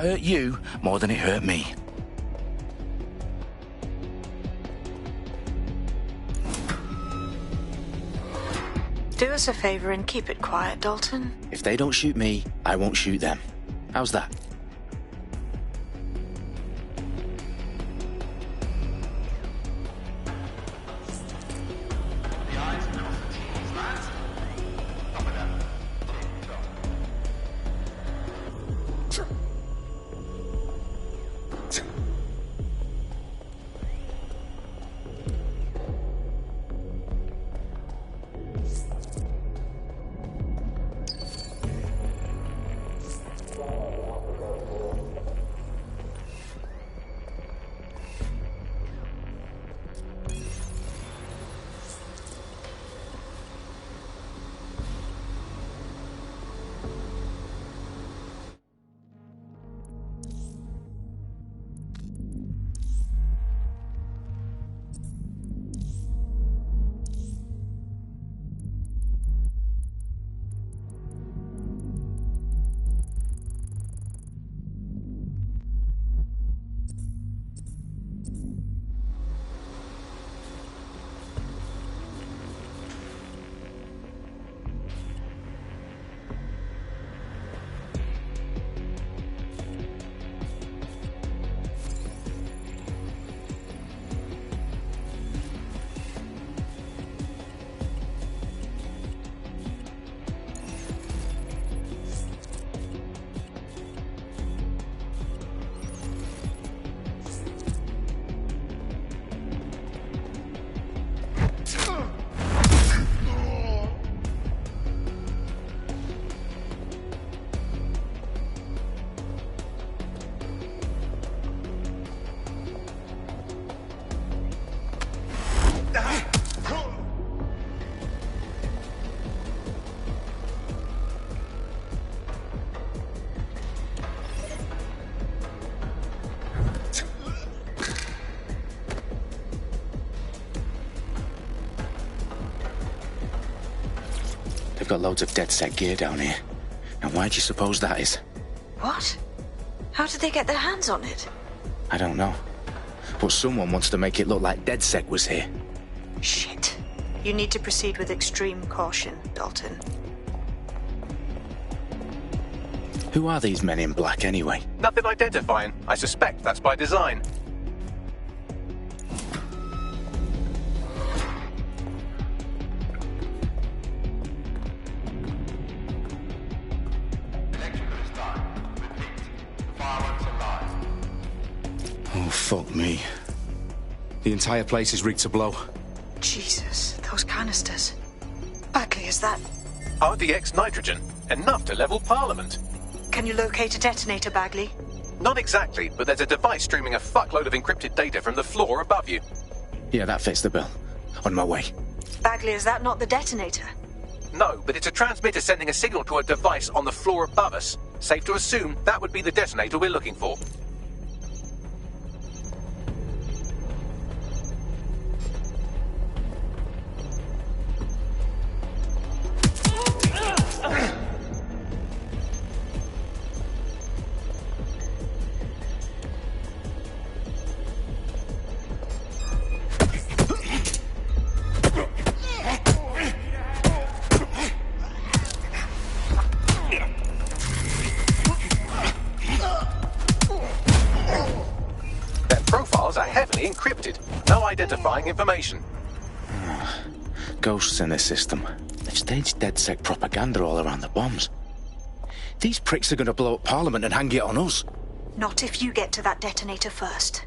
That hurt you more than it hurt me. Do us a favor and keep it quiet, Dalton. If they don't shoot me, I won't shoot them. How's that? They've got loads of DedSec gear down here. And why do you suppose that is? What? How did they get their hands on it? I don't know. But someone wants to make it look like DedSec was here. Shit. You need to proceed with extreme caution, Dalton. Who are these men in black anyway? Nothing identifying. I suspect that's by design. Oh, fuck me. The entire place is rigged to blow. Jesus, those canisters. Bagley, is that... RDX nitrogen. Enough to level Parliament. Can you locate a detonator, Bagley? Not exactly, but there's a device streaming a fuckload of encrypted data from the floor above you. Yeah, that fits the bill. On my way. Bagley, is that not the detonator? No, but it's a transmitter sending a signal to a device on the floor above us. Safe to assume that would be the detonator we're looking for. Encrypted. No identifying information. Ghosts in this system. They've staged DedSec propaganda all around the bombs. These pricks are going to blow up Parliament and hang it on us. Not if you get to that detonator first.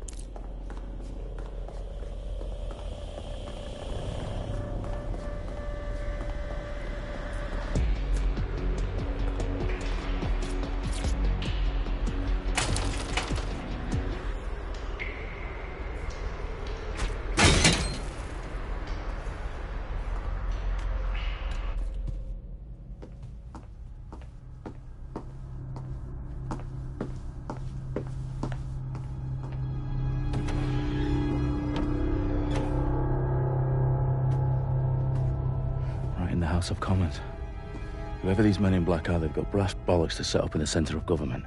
House of Commons. Whoever these men in black are, they've got brass bollocks to set up in the centre of government.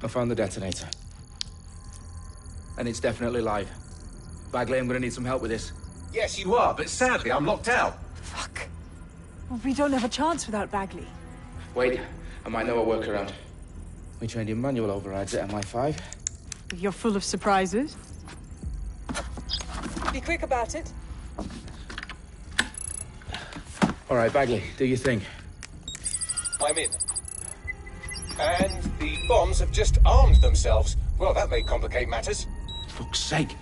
I found the detonator. And it's definitely live. Bagley, I'm gonna need some help with this. Yes, you are, but sadly, I'm locked out. Fuck. Well, we don't have a chance without Bagley. Wait, I might know a workaround. We trained in manual overrides at MI5. You're full of surprises. Be quick about it. All right, Bagley, do your thing. I'm in. And the bombs have just armed themselves. Well, that may complicate matters. Fuck's sake.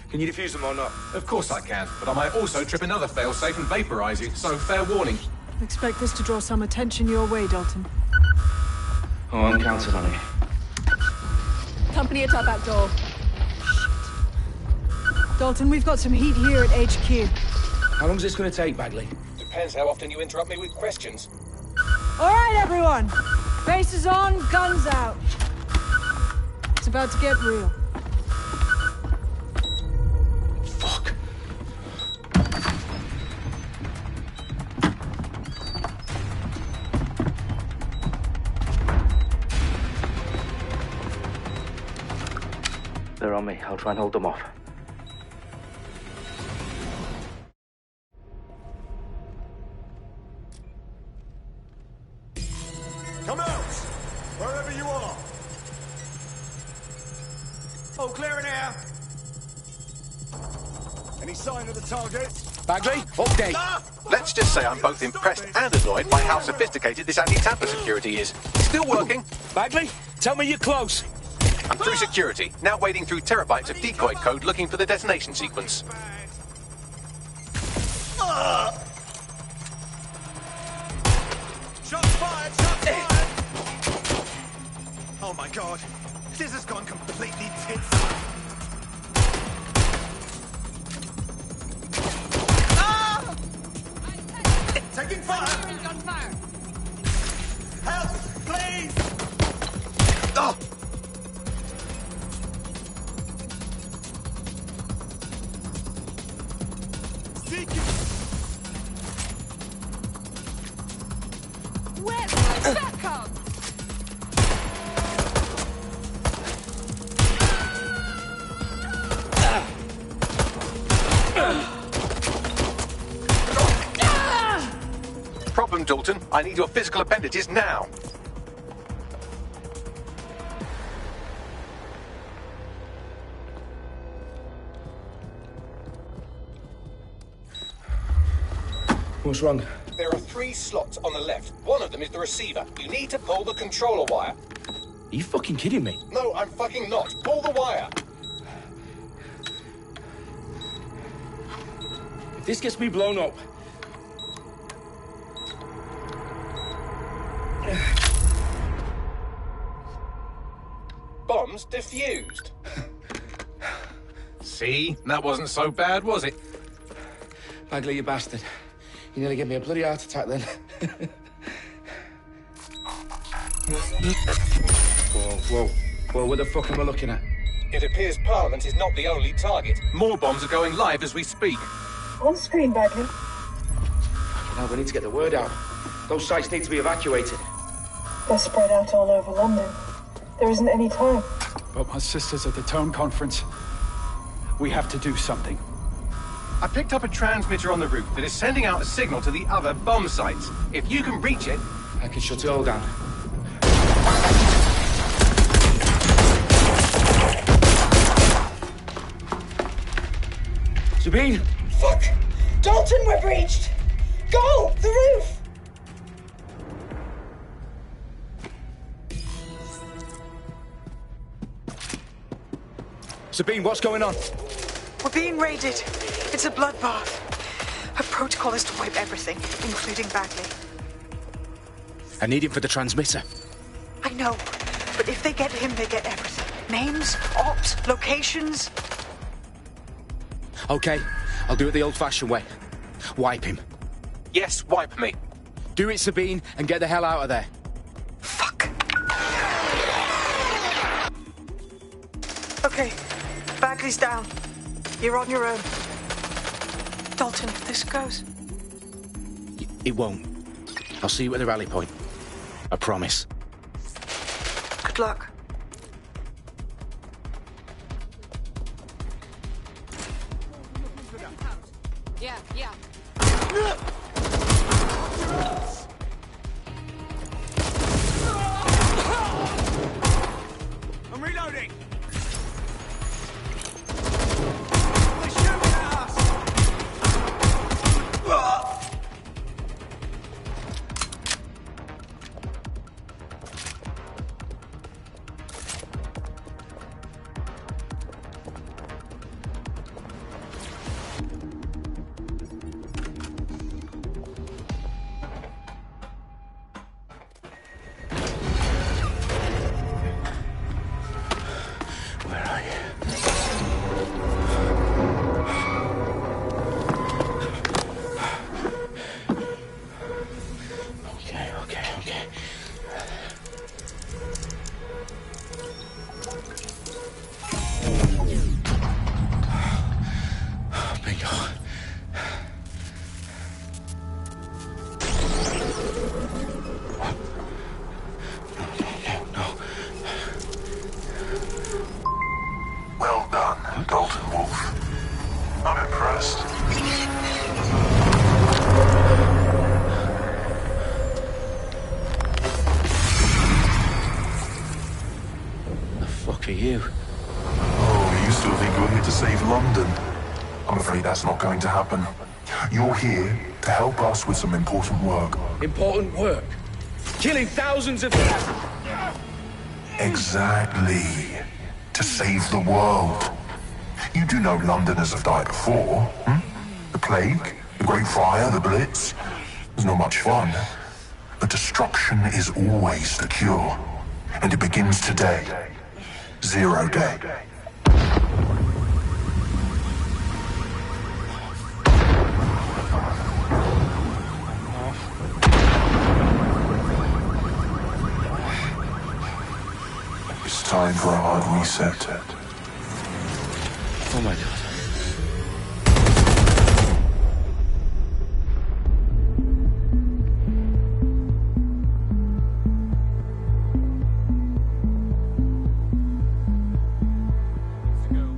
Can you defuse them or not? Of course I can, but I might also trip another failsafe and vaporize you, so fair warning. Expect this to draw some attention your way, Dalton. Oh, I'm counting on it. Company at our back door. Shit. Dalton, we've got some heat here at HQ. How long is this gonna take, Bagley? Depends how often you interrupt me with questions. All right, everyone. Faces on, guns out. It's about to get real. Fuck. They're on me. I'll try and hold them off. Come out! Wherever you are! All clear in here! Any sign of the target? Bagley, update. Let's just say I'm both impressed and annoyed by how sophisticated this anti-tamper security is. Still working. Bagley, tell me you're close. I'm through security, now wading through terabytes of decoy code looking for the detonation sequence. Shots fired! Shots fired! Oh my god! This has gone completely tits. Ah! Taking fire! Help! Please! Oh! Where's my backup? Problem, Dalton. I need your physical appendages now. What's wrong? There are 3 slots on the left. One of them is the receiver. You need to pull the controller wire. Are you fucking kidding me? No, I'm fucking not. Pull the wire. If this gets me blown up... Bombs defused. See? That wasn't so bad, was it? Bagley, you bastard. You nearly gave me a bloody heart attack then. Whoa, what the fuck am I looking at? It appears Parliament is not the only target. More bombs are going live as we speak. On screen, Bagley. Now we need to get the word out. Those sites need to be evacuated. They're spread out all over London. There isn't any time. But my sister's at the town conference. We have to do something. I picked up a transmitter on the roof that is sending out a signal to the other bomb sites. If you can reach it... I can shut it all down. Sabine! Fuck! Dalton, we're breached! Go! The roof! Sabine, what's going on? We're being raided. It's a bloodbath. Her protocol is to wipe everything, including Bagley. I need him for the transmitter. I know, but if they get him, they get everything. Names, ops, locations. Okay, I'll do it the old-fashioned way. Wipe him. Yes, wipe me. Do it, Sabine, and get the hell out of there. Fuck. Okay, Bagley's down. You're on your own. Dalton, if this goes... It won't. I'll see you at the rally point. I promise. Good luck. Yeah, yeah. I'm reloading! They're shooting at us! Where are you? Okay. Bingo. No. Well done, Dalton Wolf. I'm impressed. The fuck are you? Oh, you still think you're here to save London? I'm afraid that's not going to happen. You're here to help us with some important work. Important work? Killing thousands of... Exactly. To save the world. You do know Londoners have died before, hmm? The Plague, the Great Fire, the Blitz. It's not much fun. But destruction is always the cure. And it begins today. Zero Day. It's time for a hard reset. Oh my god.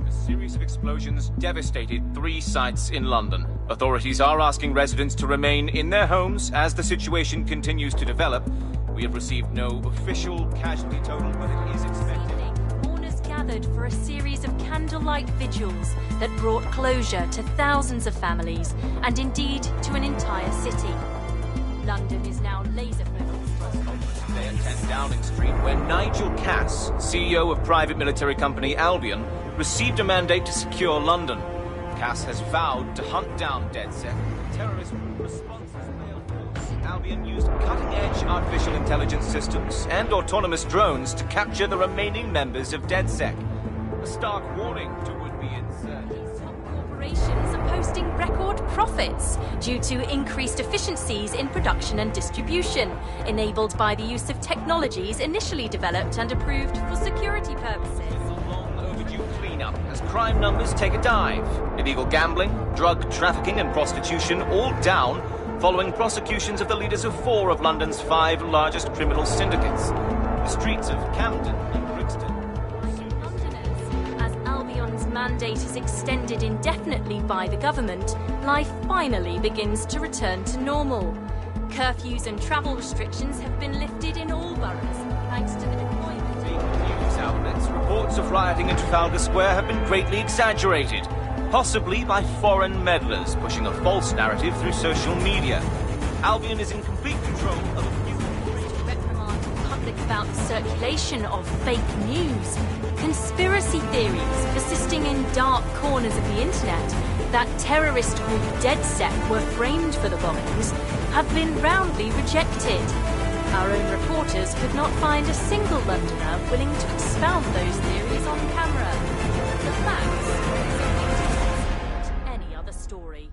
A series of explosions devastated 3 sites in London. Authorities are asking residents to remain in their homes as the situation continues to develop. We have received no official casualty total, but it is expected. Mourners gathered for a series of candlelight vigils that brought closure to thousands of families and indeed to an entire city. London is now laser-focused. Today at 10 Downing Street, where Nigel Cass, CEO of private military company Albion, received a mandate to secure London. Cass has vowed to hunt down DedSec. Terrorist responses failed. Albion used cutting-edge artificial intelligence systems and autonomous drones to capture the remaining members of DedSec. A stark warning to would-be insurgents. Top corporations are posting record profits due to increased efficiencies in production and distribution, enabled by the use of technologies initially developed and approved for security purposes. Cleanup as crime numbers take a dive. Illegal gambling, drug trafficking and prostitution all down following prosecutions of the leaders of 4 of London's 5 largest criminal syndicates. The streets of Camden and Brixton. Londoners, as Albion's mandate is extended indefinitely by the government, life finally begins to return to normal. Curfews and travel restrictions have been lifted in all boroughs, thanks to the deployment. News outlets, reports of rioting in Trafalgar Square have been greatly exaggerated, possibly by foreign meddlers pushing a false narrative through social media. Albion is in complete control of a few... To reprimand the public about the circulation of fake news, conspiracy theories persisting in dark corners of the internet that terrorist group DedSec were framed for the bombings have been roundly rejected. Our own reporters could not find a single Londoner willing to expound those theories on camera. The facts simply dictate any other story.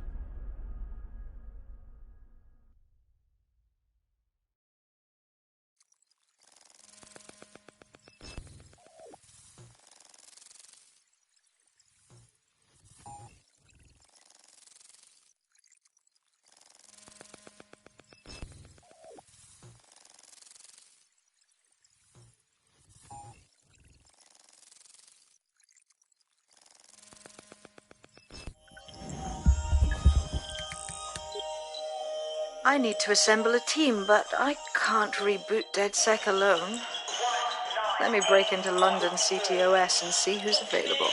I need to assemble a team, but I can't reboot DedSec alone. Let me break into London CTOS and see who's available.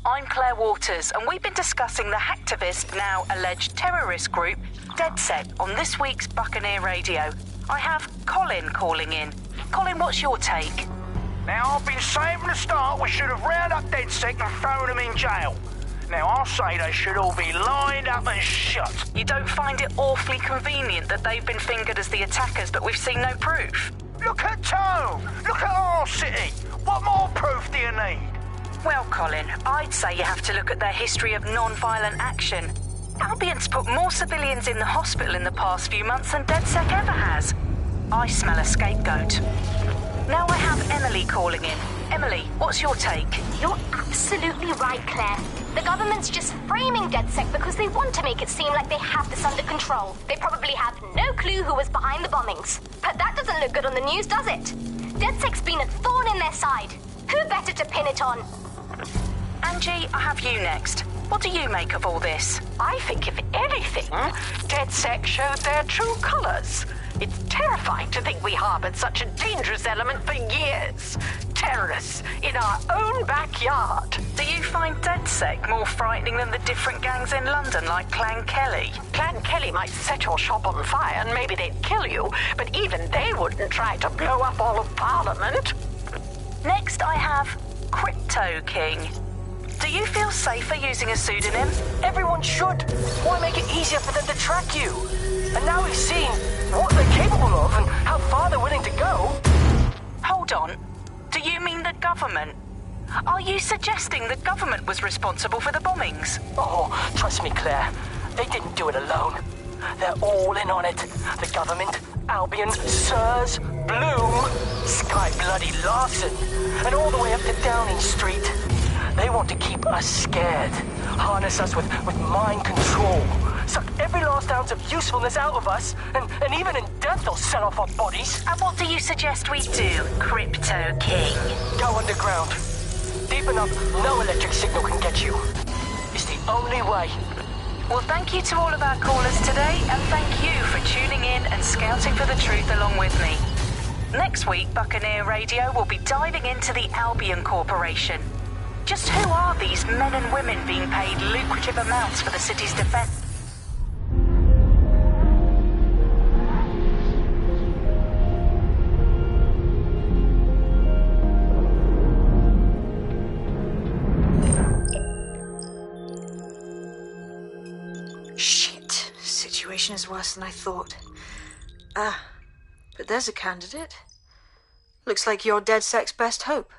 I'm Claire Waters, and we've been discussing the hacktivist, now alleged terrorist group, DedSec, on this week's Buccaneer Radio. I have Colin calling in. Colin, what's your take? Now, I've been saying from the start we should have rounded up DedSec and thrown them in jail. Now, I'll say they should all be lined up and shot. You don't find it awfully convenient that they've been fingered as the attackers, but we've seen no proof? Look at Tone! Look at our city! What more proof do you need? Well, Colin, I'd say you have to look at their history of non-violent action. Albion's put more civilians in the hospital in the past few months than DedSec ever has. I smell a scapegoat. Now I have Emily calling in. Emily, what's your take? You're absolutely right, Claire. The government's just framing DedSec because they want to make it seem like they have this under control. They probably have no clue who was behind the bombings. But that doesn't look good on the news, does it? DedSec's been a thorn in their side. Who better to pin it on? Angie, I have you next. What do you make of all this? I think, if anything, DedSec showed their true colours. It's terrifying to think we harboured such a dangerous element for years. Terrorists in our own backyard. Do you find DedSec more frightening than the different gangs in London, like Clan Kelly? Clan Kelly might set your shop on fire and maybe they'd kill you, but even they wouldn't try to blow up all of Parliament. Next, I have Crypto King. Do you feel safer using a pseudonym? Everyone should. Why make it easier for them to track you? And now we've seen what they're capable of and how far they're willing to go. Hold on. Do you mean the government? Are you suggesting the government was responsible for the bombings? Oh, trust me, Claire. They didn't do it alone. They're all in on it. The government, Albion, Sirs, Bloom, Sky Bloody Larson, and all the way up to Downing Street. They want to keep us scared, harness us with mind control, suck every last ounce of usefulness out of us, and even in death they'll sell off our bodies. And what do you suggest we do, Crypto King? Go underground. Deep enough, no electric signal can get you. It's the only way. Well, thank you to all of our callers today, and thank you for tuning in and scouting for the truth along with me. Next week, Buccaneer Radio will be diving into the Albion Corporation. Just who are these men and women being paid lucrative amounts for the city's defense? Shit. Situation is worse than I thought. But there's a candidate. Looks like you're DedSec's best hope.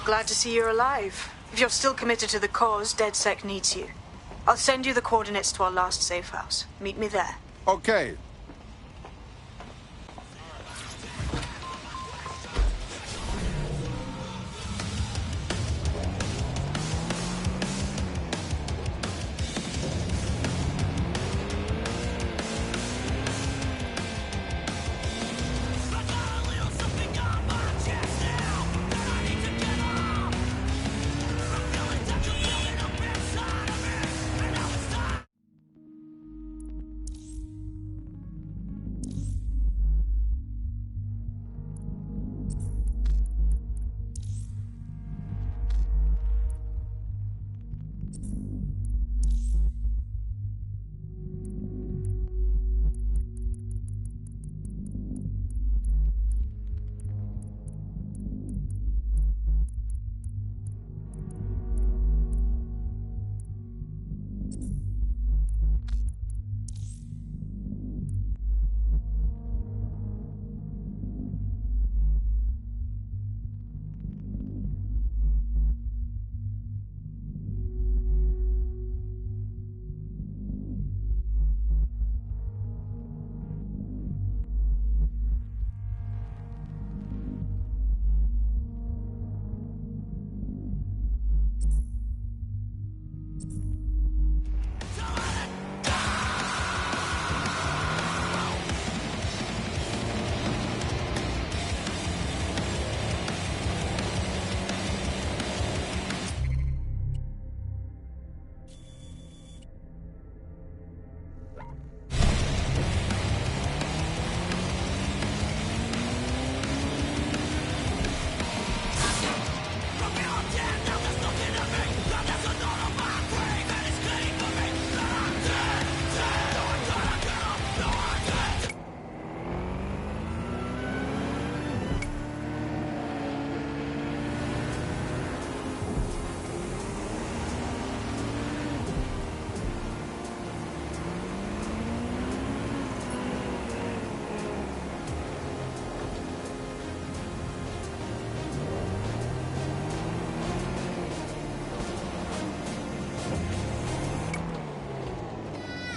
Glad to see you're alive. If you're still committed to the cause, DedSec needs you. I'll send you the coordinates to our last safe house. Meet me there. Okay.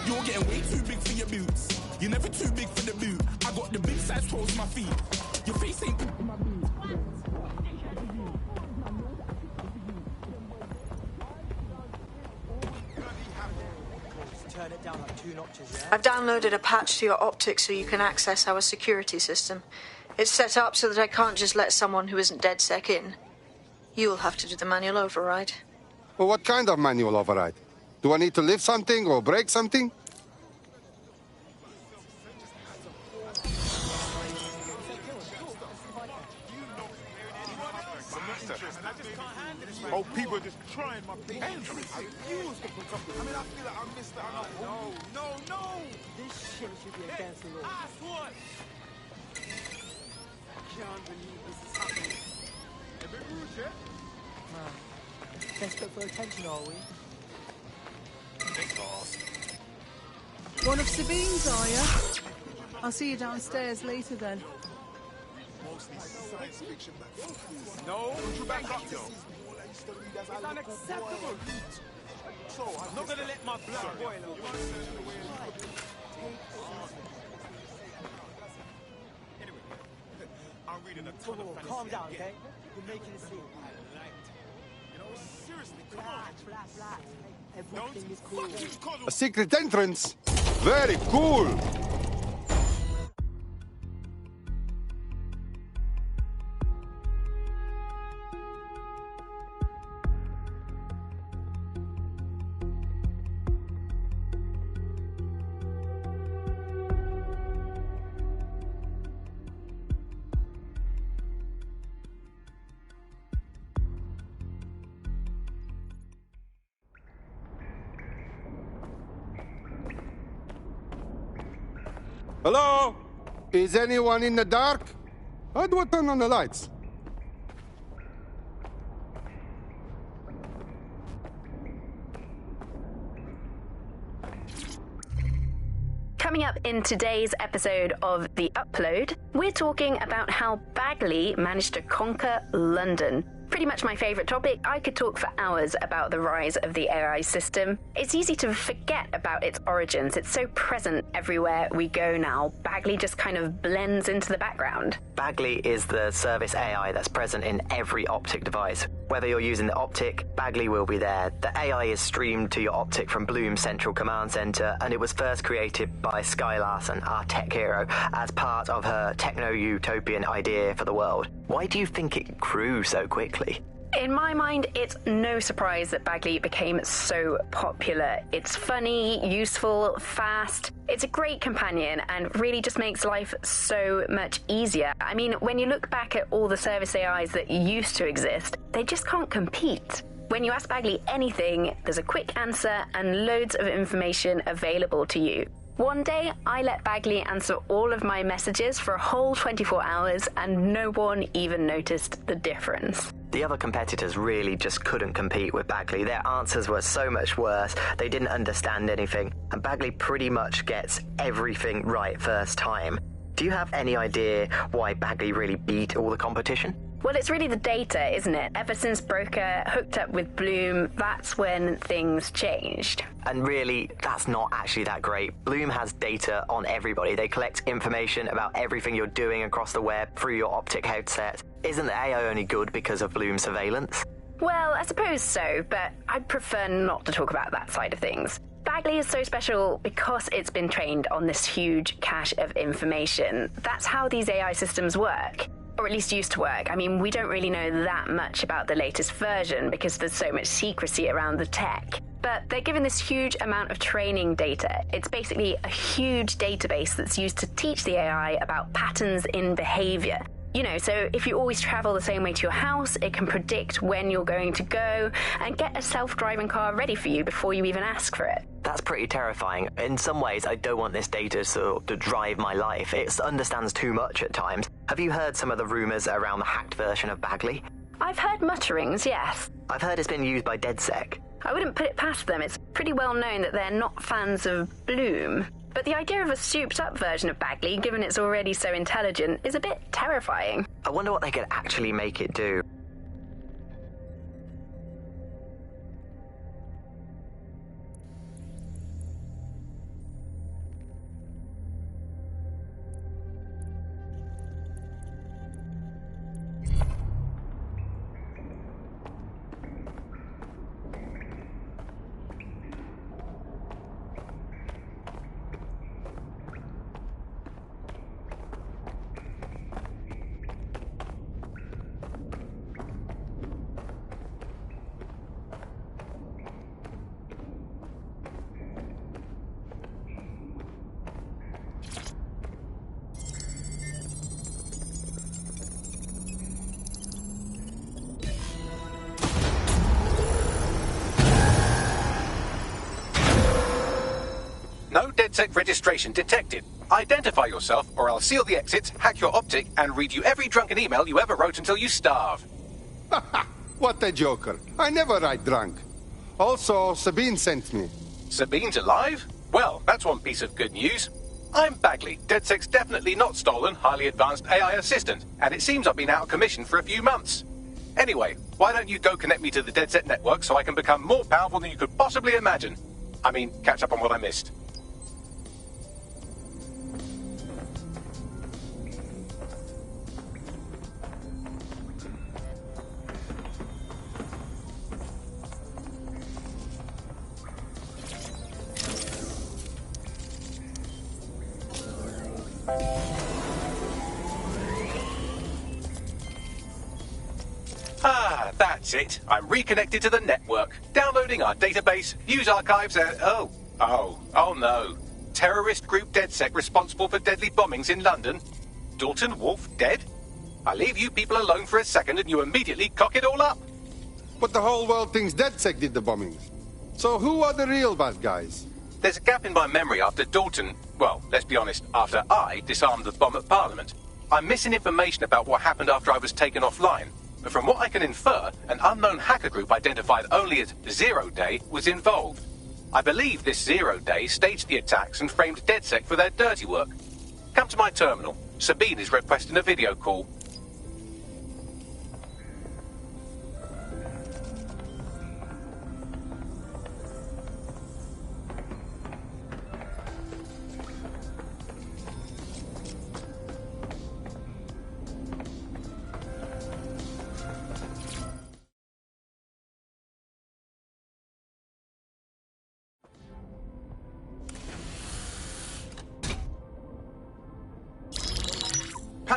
You're getting way too big for your boots. You're never too big for the boot. I got the big size toes for my feet. Your face ain't big for my boot. Turn it down like 2 notches, yeah? I've downloaded a patch to your optics so you can access our security system. It's set up so that I can't just let someone who isn't DedSec in. You'll have to do the manual override. Well, what kind of manual override? Do I need to lift something or break something? Oh, people are just trying my patience. I used to put up with. I mean, I feel like I missed out. No. This shit should be against the law. I swear. I can't believe this is happening. A bit rude, yeah? Man, desperate for attention, are we? One of Sabine's, are you? I'll see you downstairs later then. Mostly science fiction. No, you back up, yo. It's unacceptable. I'm not gonna let my blood boil over. Anyway, I'm reading a ton of fantasy. Calm down, okay? You're making a scene. You know, seriously, come on. Relax. Everything is cool. A secret entrance? Very cool! Hello? Is anyone in the dark? How do I turn on the lights? Coming up in today's episode of The Upload, we're talking about how Bagley managed to conquer London pretty much my favourite topic. I could talk for hours about the rise of the AI system. It's easy to forget about its origins. It's so present everywhere we go now. Bagley just kind of blends into the background. Bagley is the service AI that's present in every Optic device. Whether you're using the Optic, Bagley will be there. The AI is streamed to your Optic from Bloom's central command center, and it was first created by Skye Larson, our tech hero, as part of her techno-utopian idea for the world. Why do you think it grew so quickly? In my mind, it's no surprise that Bagley became so popular. It's funny, useful, fast. It's a great companion and really just makes life so much easier. I mean, when you look back at all the service AIs that used to exist, they just can't compete. When you ask Bagley anything, there's a quick answer and loads of information available to you. One day, I let Bagley answer all of my messages for a whole 24 hours, and no one even noticed the difference. The other competitors really just couldn't compete with Bagley. Their answers were so much worse, they didn't understand anything, and Bagley pretty much gets everything right first time. Do you have any idea why Bagley really beat all the competition? Well, it's really the data, isn't it? Ever since Broker hooked up with Bloom, that's when things changed. And really, that's not actually that great. Bloom has data on everybody. They collect information about everything you're doing across the web through your Optic headset. Isn't the AI only good because of Bloom's surveillance? Well, I suppose so, but I'd prefer not to talk about that side of things. Bagley is so special because it's been trained on this huge cache of information. That's how these AI systems work. Or at least used to work. I mean, we don't really know that much about the latest version because there's so much secrecy around the tech. But they're given this huge amount of training data. It's basically a huge database that's used to teach the AI about patterns in behavior. You know, so if you always travel the same way to your house, it can predict when you're going to go and get a self-driving car ready for you before you even ask for it. That's pretty terrifying. In some ways, I don't want this data to drive my life. It understands too much at times. Have you heard some of the rumors around the hacked version of Bagley? I've heard mutterings, yes. I've heard it's been used by DedSec. I wouldn't put it past them. It's pretty well known that they're not fans of Bloom. But the idea of a souped-up version of Bagley, given it's already so intelligent, is a bit terrifying. I wonder what they could actually make it do. No DedSec registration detected. Identify yourself, or I'll seal the exits, hack your Optic, and read you every drunken email you ever wrote until you starve. What a joker. I never write drunk. Also, Sabine sent me. Sabine's alive? Well, that's one piece of good news. I'm Bagley, DedSec's definitely not stolen, highly advanced AI assistant, and it seems I've been out of commission for a few months. Anyway, why don't you go connect me to the DedSec network so I can become more powerful than you could possibly imagine? I mean, catch up on what I missed. Ah, that's it. I'm reconnected to the network, downloading our database, news archives, and... Oh no. Terrorist group DedSec responsible for deadly bombings in London? Dalton Wolf dead? I leave you people alone for a second and you immediately cock it all up. But the whole world thinks DedSec did the bombings. So who are the real bad guys? There's a gap in my memory after Dalton... Well, let's be honest, after I disarmed the bomb at Parliament. I'm missing information about what happened after I was taken offline. But from what I can infer, an unknown hacker group identified only as Zero Day was involved. I believe this Zero Day staged the attacks and framed DedSec for their dirty work. Come to my terminal. Sabine is requesting a video call.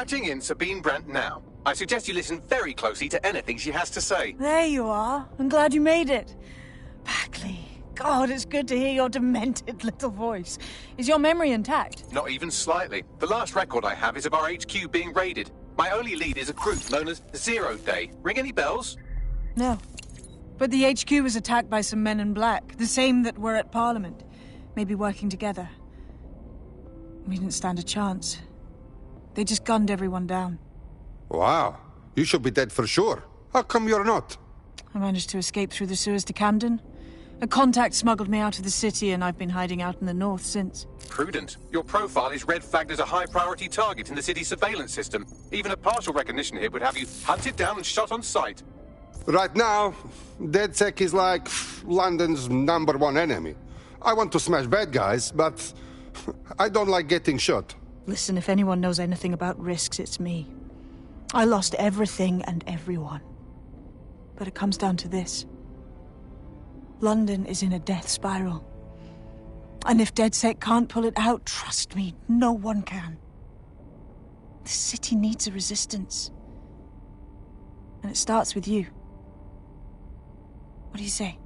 Patching in Sabine Brandt now. I suggest you listen very closely to anything she has to say. There you are. I'm glad you made it. Bagley. God, it's good to hear your demented little voice. Is your memory intact? Not even slightly. The last record I have is of our HQ being raided. My only lead is a group known as Zero Day. Ring any bells? No. But the HQ was attacked by some men in black, the same that were at Parliament. Maybe working together. We didn't stand a chance. They just gunned everyone down. Wow. You should be dead for sure. How come you're not? I managed to escape through the sewers to Camden. A contact smuggled me out of the city, and I've been hiding out in the north since. Prudent. Your profile is red flagged as a high-priority target in the city's surveillance system. Even a partial recognition here would have you hunted down and shot on sight. Right now, DedSec is like London's #1 enemy. I want to smash bad guys, but I don't like getting shot. Listen, if anyone knows anything about risks, it's me. I lost everything and everyone. But it comes down to this. London is in a death spiral. And if DedSec can't pull it out, trust me, no one can. The city needs a resistance. And it starts with you. What do you say?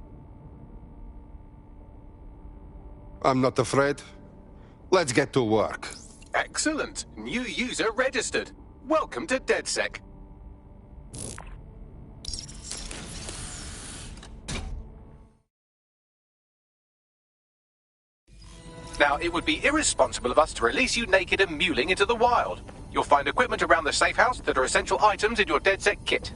I'm not afraid. Let's get to work. Excellent. New user registered. Welcome to DedSec. Now, it would be irresponsible of us to release you naked and mewling into the wild. You'll find equipment around the safe house that are essential items in your DedSec kit.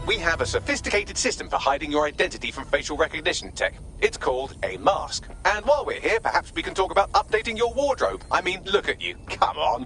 We have a sophisticated system for hiding your identity from facial recognition tech. It's called a mask. And while we're here, perhaps we can talk about updating your wardrobe. I mean, look at you. Come on.